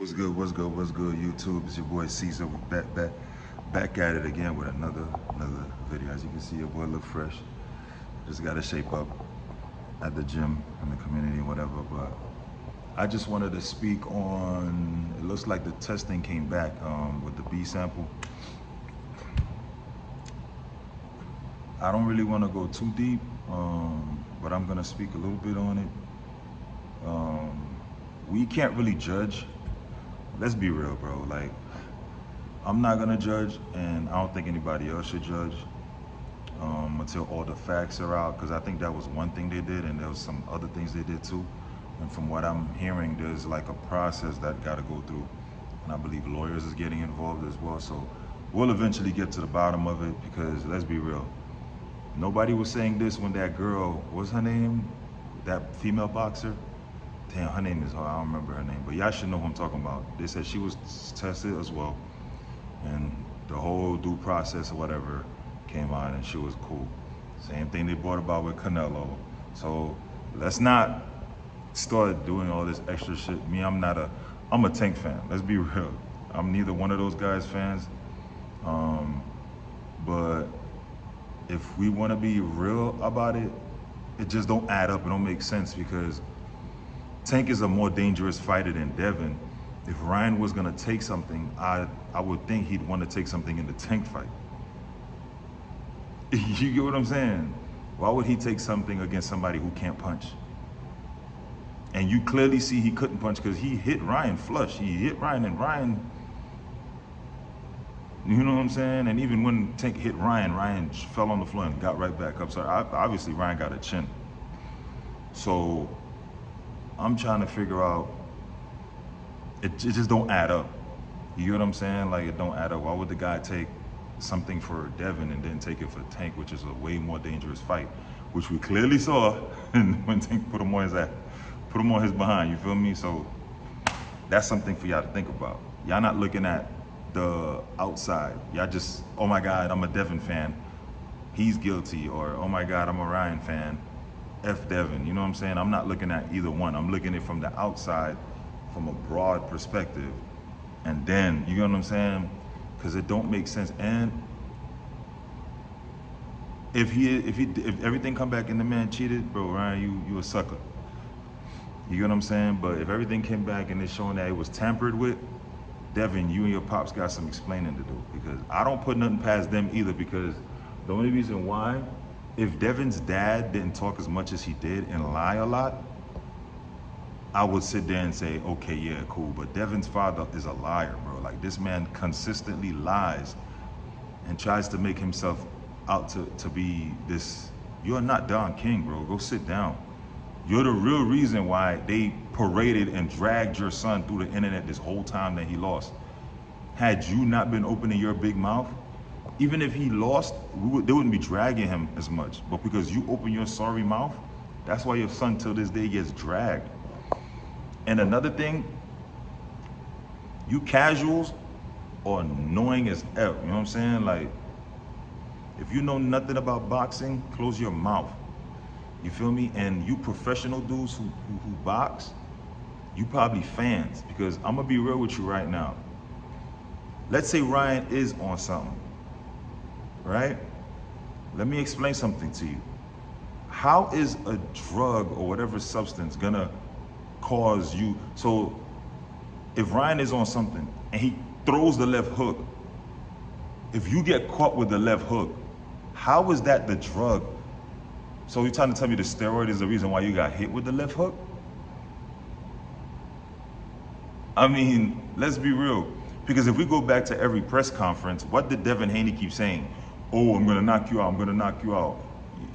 What's good, YouTube? It's your boy Caesar. We're back at it again with another video. As you can see, your boy look fresh. Just gotta shape up at the gym, in the community, whatever. But I just wanted to speak on. It looks like the testing came back with the B sample. I don't really want to go too deep, but I'm gonna speak a little bit on it. We can't really judge. Let's be real, bro. Like, I'm not gonna judge, and I don't think anybody else should judge until all the facts are out, because I think that was one thing they did, and there was some other things they did too. And from what I'm hearing, there's like a process that got to go through, and I believe lawyers is getting involved as well. So we'll eventually get to the bottom of it, because let's be real. Nobody was saying this when that girl, what's her name? That female boxer? Damn, her name is hard. I don't remember her name, but y'all should know who I'm talking about. They said she was tested as well, and the whole due process or whatever came out, and she was cool. Same thing they brought about with Canelo. So let's not start doing all this extra shit. I'm a Tank fan. Let's be real. I'm neither one of those guys' fans. But if we want to be real about it, it just don't add up. It don't make sense, because Tank is a more dangerous fighter than Devin. If Ryan was gonna take something, I would think he'd want to take something in the Tank fight. You get what I'm saying? Why would he take something against somebody who can't punch? And you clearly see he couldn't punch, because he hit Ryan flush. He hit Ryan, and Ryan, you know what I'm saying? And even when Tank hit Ryan, Ryan fell on the floor and got right back up. So obviously Ryan got a chin. So I'm trying to figure out, it just don't add up. You get what I'm saying? Like, it don't add up. Why would the guy take something for Devin and then take it for Tank, which is a way more dangerous fight, which we clearly saw when Tank put him on his ass, put him on his behind, you feel me? So that's something for y'all to think about. Y'all not looking at the outside. Y'all just, oh my God, I'm a Devin fan, he's guilty, or oh my God, I'm a Ryan fan, F Devin. You know what I'm saying? I'm not looking at either one. I'm looking at it from the outside, from a broad perspective. And then, you know what I'm saying? Because it don't make sense. And if everything come back and the man cheated, bro, Ryan, you a sucker. You get what I'm saying? But if everything came back and it's showing that it was tampered with, Devin, you and your pops got some explaining to do, because I don't put nothing past them either. Because the only reason why, if Devin's dad didn't talk as much as he did and lie a lot, I would sit there and say, okay, yeah, cool. But Devin's father is a liar, bro. Like, this man consistently lies and tries to make himself out to be this. You're not Don King, bro. Go sit down. You're the real reason why they paraded and dragged your son through the internet this whole time that he lost. Had you not been opening your big mouth, even if he lost, they wouldn't be dragging him as much. But because you open your sorry mouth, that's why your son till this day gets dragged. And another thing, you casuals are annoying as F, you know what I'm saying? Like, if you know nothing about boxing, close your mouth. You feel me? And you professional dudes who box, you probably fans, because I'm gonna be real with you right now. Let's say Ryan is on something, right? Let me explain something to you. How is a drug or whatever substance gonna cause you? So if Ryan is on something and he throws the left hook, if you get caught with the left hook, how is that the drug? So you're trying to tell me the steroid is the reason why you got hit with the left hook? I mean, let's be real. Because if we go back to every press conference, what did Devin Haney keep saying? Oh, I'm gonna knock you out, I'm gonna knock you out.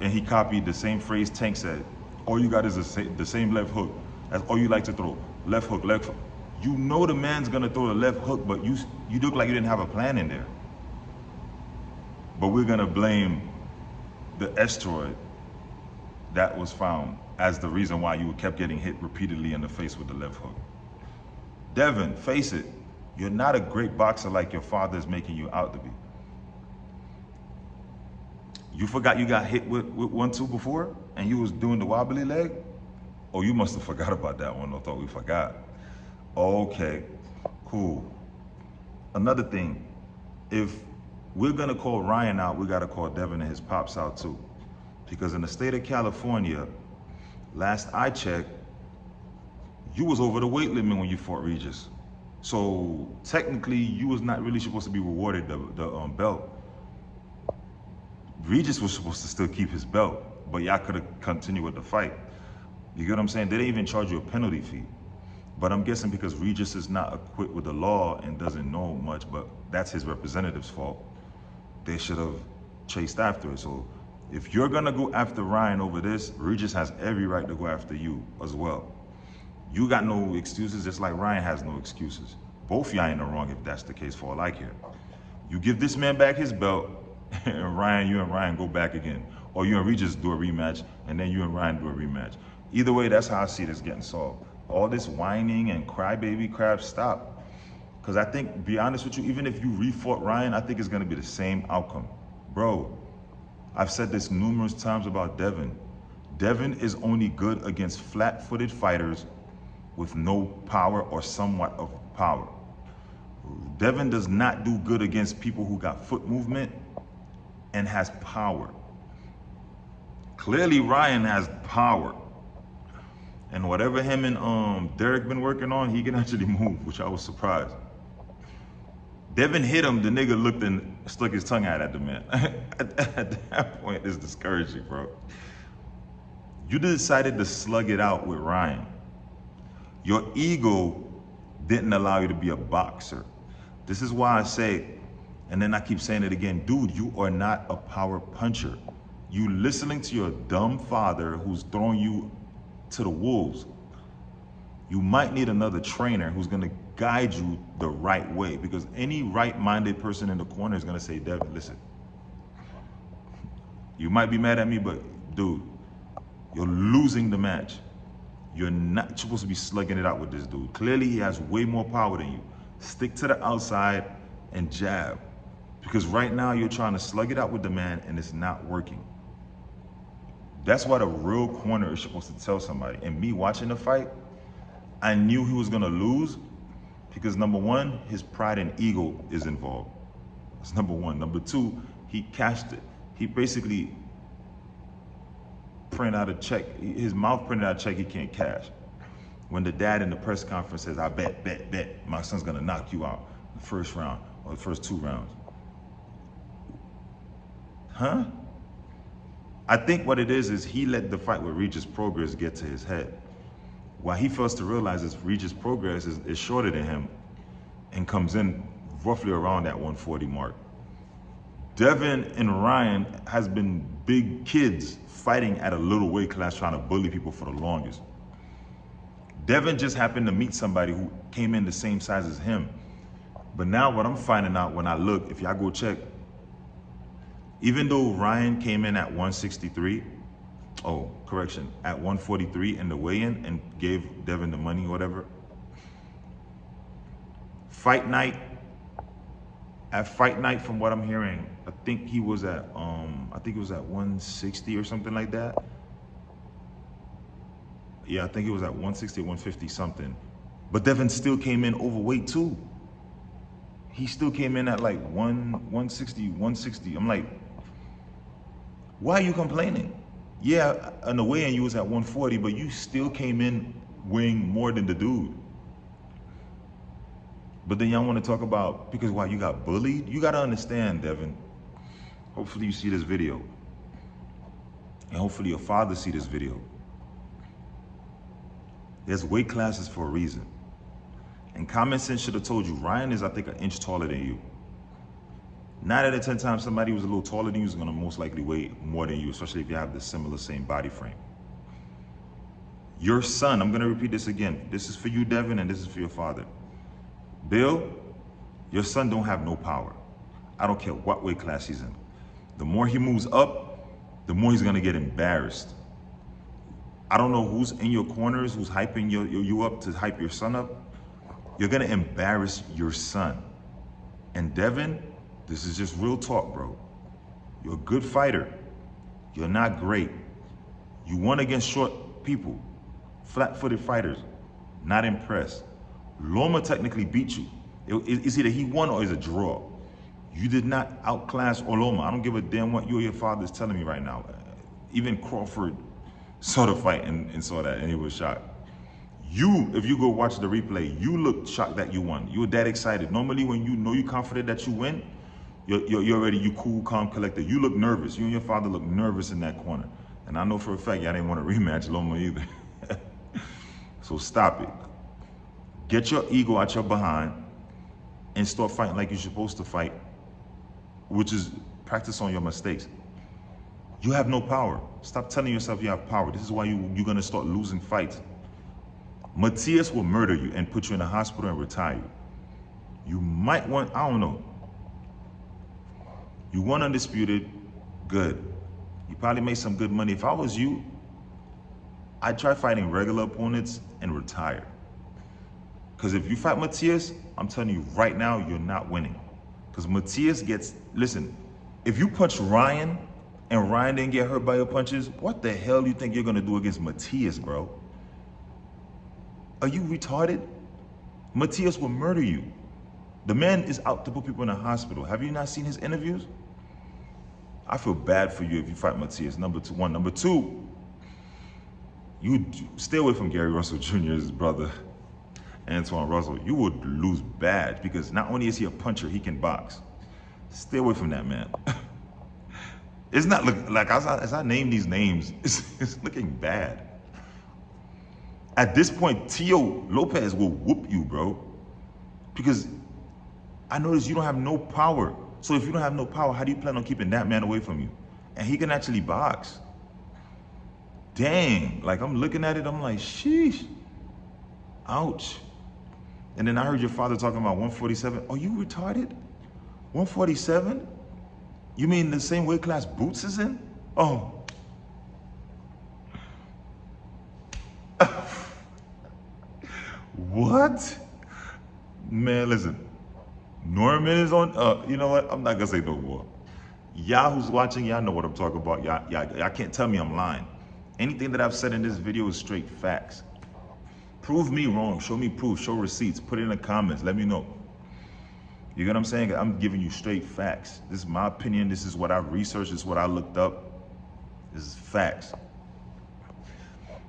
And he copied the same phrase Tank said. All you got is the same left hook. That's all you like to throw. Left hook, left hook. You know the man's gonna throw the left hook, but you look like you didn't have a plan in there. But we're gonna blame the asteroid that was found as the reason why you kept getting hit repeatedly in the face with the left hook. Devin, face it, you're not a great boxer like your father is making you out to be. You forgot you got hit with 1-2 before and you was doing the wobbly leg? Oh, you must have forgot about that one. I thought we forgot. Okay, cool. Another thing, if we're gonna call Ryan out, we gotta call Devin and his pops out too. Because in the state of California, last I checked, you was over the weight limit when you fought Regis. So technically, you was not really supposed to be rewarded the belt. Regis was supposed to still keep his belt, but y'all could have continued with the fight. You get what I'm saying? They didn't even charge you a penalty fee. But I'm guessing because Regis is not equipped with the law and doesn't know much, but that's his representative's fault, they should have chased after it. So if you're gonna go after Ryan over this, Regis has every right to go after you as well. You got no excuses, just like Ryan has no excuses. Both y'all in the wrong if that's the case, for all I care. You give this man back his belt, and you and Ryan go back again. Or you and Regis do a rematch, and then you and Ryan do a rematch. Either way, that's how I see this getting solved. All this whining and crybaby crap, stop. Because I think, be honest with you, even if you refought Ryan, I think it's gonna be the same outcome. Bro, I've said this numerous times about Devin. Devin is only good against flat-footed fighters with no power or somewhat of power. Devin does not do good against people who got foot movement and has power. Clearly Ryan has power. And whatever him and Derek been working on, he can actually move, which I was surprised. Devin hit him, the nigga looked and stuck his tongue out at the man. At that point, it's discouraging, bro. You decided to slug it out with Ryan. Your ego didn't allow you to be a boxer. This is why I say, and then I keep saying it again, dude, you are not a power puncher. You listening to your dumb father who's throwing you to the wolves. You might need another trainer who's gonna guide you the right way, because any right-minded person in the corner is gonna say, Devin, listen, you might be mad at me, but dude, you're losing the match. You're not supposed to be slugging it out with this dude. Clearly he has way more power than you. Stick to the outside and jab. Because right now you're trying to slug it out with the man and it's not working. That's what a real corner is supposed to tell somebody. And me watching the fight, I knew he was gonna lose because number one, his pride and ego is involved. That's number one. Number two, he cashed it. He basically printed out a check. His mouth printed out a check he can't cash. When the dad in the press conference says, I bet, my son's gonna knock you out the first round or the first 2 rounds. Huh? I think what it is he let the fight with Regis Progress get to his head. What he fails to realize is Regis Progress is shorter than him and comes in roughly around that 140 mark. Devin and Ryan has been big kids fighting at a little weight class trying to bully people for the longest. Devin just happened to meet somebody who came in the same size as him. But now what I'm finding out when I look, if y'all go check, even though Ryan came in at 163, at 143 in the weigh-in and gave Devin the money or whatever, at fight night, from what I'm hearing, I think he was at 160 or something like that. Yeah, I think he was at 160, 150 something. But Devin still came in overweight too. He still came in at like 160, 160. I'm like, why are you complaining? Yeah, on the weigh-in you was at 140, but you still came in weighing more than the dude. But then y'all want to talk about, because why, you got bullied? You got to understand, Devin. Hopefully you see this video. And hopefully your father see this video. There's weight classes for a reason. And common sense should have told you, Ryan is, I think, an inch taller than you. 9 out of 10 times somebody who's a little taller than you is going to most likely weigh more than you, especially if you have the same body frame. Your son, I'm going to repeat this again. This is for you, Devin, and this is for your father. Bill, your son don't have no power. I don't care what weight class he's in. The more he moves up, the more he's going to get embarrassed. I don't know who's in your corners, who's hyping you up to hype your son up. You're going to embarrass your son. And Devin, this is just real talk, bro. You're a good fighter. You're not great. You won against short people, flat-footed fighters. Not impressed. Loma technically beat you. It's either he won or it's a draw. You did not outclass Oloma. I don't give a damn what you or your father is telling me right now. Even Crawford saw the fight and saw that, and he was shocked. You, if you go watch the replay, you looked shocked that you won. You were that excited. Normally, when you know you're confident that you win, you're already, you cool, calm, collected. You look nervous. You and your father look nervous in that corner. And I know for a fact y'all didn't want to rematch Loma either. So stop it. Get your ego out your behind and start fighting like you're supposed to fight, which is practice on your mistakes. You have no power. Stop telling yourself you have power. This is why you're going to start losing fights. Matias will murder you and put you in a hospital and retire you. You might want, I don't know. You won undisputed, good. You probably made some good money. If I was you, I'd try fighting regular opponents and retire. Because if you fight Matias, I'm telling you right now, you're not winning. Because Matias gets, listen, if you punch Ryan and Ryan didn't get hurt by your punches, what the hell do you think you're going to do against Matias, bro? Are you retarded? Matias will murder you. The man is out to put people in the hospital. Have you not seen his interviews? I feel bad for you if you fight Matias, number one. Number two, you stay away from Gary Russell Jr.'s brother, Antoine Russell. You would lose bad because not only is he a puncher, he can box. Stay away from that man. It's not like as I name these names, it's looking bad. At this point, Tio Lopez will whoop you, bro. Because I notice you don't have no power. So if you don't have no power, how do you plan on keeping that man away from you? And he can actually box. Dang, like I'm looking at it, I'm like, sheesh. Ouch. And then I heard your father talking about 147. Are you retarded? 147? You mean the same weight class Boots is in? Oh. What? Man, listen. Norman is on, you know what? I'm not gonna say no more. Y'all who's watching, y'all know what I'm talking about. Y'all can't tell me I'm lying. Anything that I've said in this video is straight facts. Prove me wrong, show me proof, show receipts, put it in the comments, let me know. You get what I'm saying? I'm giving you straight facts. This is my opinion, this is what I researched, this is what I looked up. This is facts.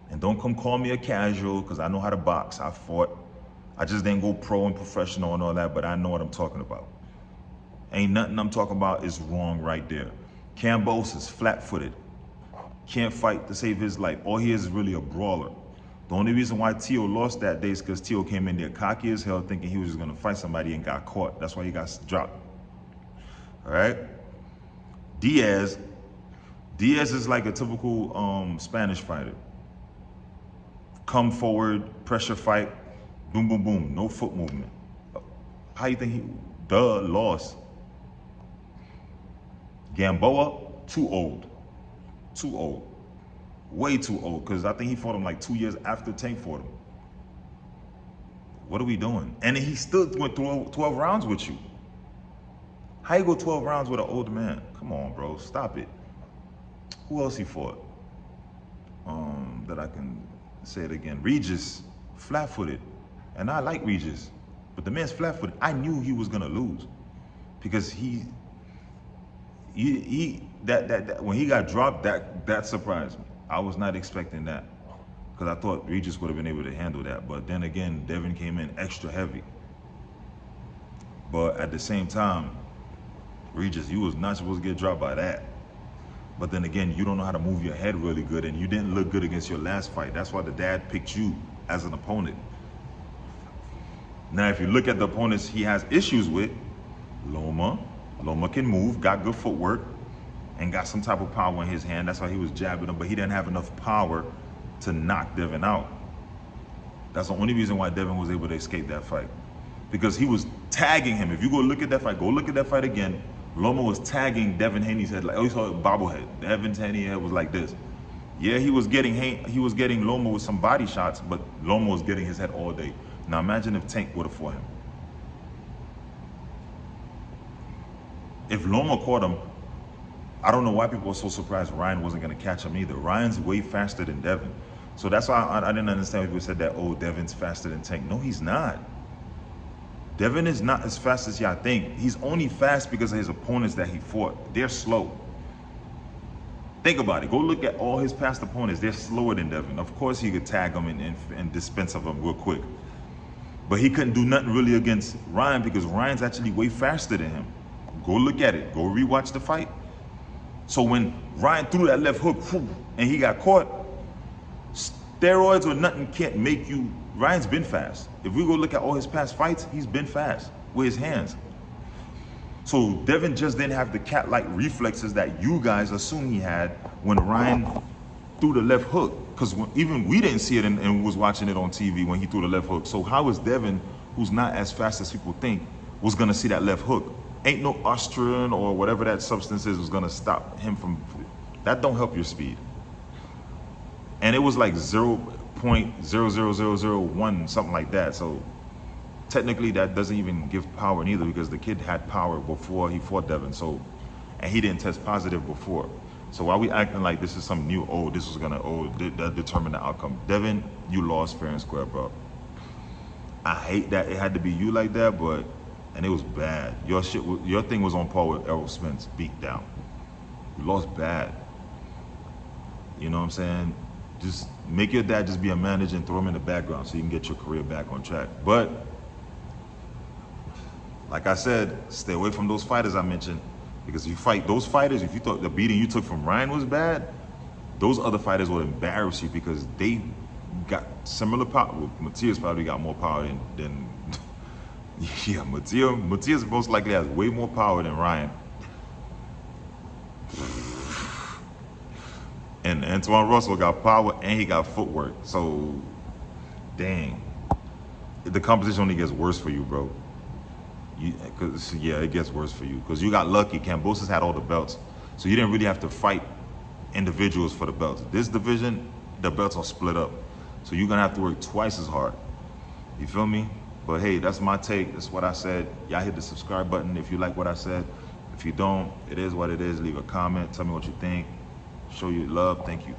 And don't come call me a casual, because I know how to box, I fought. I just didn't go pro and professional and all that, but I know what I'm talking about. Ain't nothing I'm talking about is wrong right there. Cambos is flat-footed. Can't fight to save his life. All he is really a brawler. The only reason why Tio lost that day is because Tio came in there cocky as hell thinking he was just gonna fight somebody and got caught. That's why he got dropped. All right? Diaz is like a typical Spanish fighter. Come forward, pressure fight, boom, boom, boom, no foot movement. How you think he, lost? Gamboa, too old. Too old. Way too old, because I think he fought him like 2 years after Tank fought him. What are we doing? And he still went through 12 rounds with you. How you go 12 rounds with an old man? Come on, bro, stop it. Who else he fought? That I can say it again. Regis, flat-footed. And I like Regis, but the man's flat-footed. I knew he was gonna lose because when he got dropped, that surprised me. I was not expecting that because I thought Regis would have been able to handle that. But then again, Devin came in extra heavy. But at the same time, Regis, you was not supposed to get dropped by that. But then again, you don't know how to move your head really good, and you didn't look good against your last fight. That's why the dad picked you as an opponent. Now, if you look at the opponents he has issues with, Loma can move, got good footwork, and got some type of power in his hand. That's why he was jabbing him, but he didn't have enough power to knock Devin out. That's the only reason why Devin was able to escape that fight. Because he was tagging him. If you go look at that fight again, Loma was tagging Devin Haney's head like, oh, you saw a bobblehead. Devin Haney's head was like this. Yeah, he was getting Loma with some body shots, but Loma was getting his head all day. Now imagine if Tank would have fought him. If Loma caught him, I don't know why people were so surprised Ryan wasn't gonna catch him either. Ryan's way faster than Devin. So that's why I didn't understand when people said that, oh, Devin's faster than Tank. No, he's not. Devin is not as fast as y'all think. He's only fast because of his opponents that he fought. They're slow. Think about it. Go look at all his past opponents. They're slower than Devin. Of course, he could tag them and dispense of them real quick. But he couldn't do nothing really against Ryan because Ryan's actually way faster than him. Go look at it. Go rewatch the fight. So when Ryan threw that left hook and he got caught, steroids or nothing can't make you. Ryan's been fast. If we go look at all his past fights, he's been fast with his hands. So Devin just didn't have the cat-like reflexes that you guys assume he had when Ryan threw the left hook. Because even we didn't see it and was watching it on TV when he threw the left hook. So how is Devin, who's not as fast as people think, was gonna see that left hook? Ain't no Austrian or whatever that substance is was gonna stop him from. That don't help your speed. And it was like 0.00001, something like that. So technically that doesn't even give power neither because the kid had power before he fought Devin. So, and he didn't test positive before. So why we acting like this is some new, this was gonna, determine the outcome. Devin, you lost fair and square, bro. I hate that it had to be you like that, and it was bad. Your thing was on par with Errol Spence, beat down. You lost bad. You know what I'm saying? Just make your dad just be a manager and throw him in the background so you can get your career back on track. But like I said, stay away from those fighters I mentioned. Because if you fight those fighters, if you thought the beating you took from Ryan was bad, those other fighters will embarrass you because they got similar power. Well, Matias probably got more power than yeah, Matias most likely has way more power than Ryan. And Antoine Russell got power and he got footwork. So, dang. The competition only gets worse for you, bro. It gets worse for you. Because you got lucky. Kambosos had all the belts. So you didn't really have to fight individuals for the belts. This division, the belts are split up. So you're going to have to work twice as hard. You feel me? But hey, that's my take. That's what I said. Y'all hit the subscribe button if you like what I said. If you don't, it is what it is. Leave a comment. Tell me what you think. Show you love. Thank you.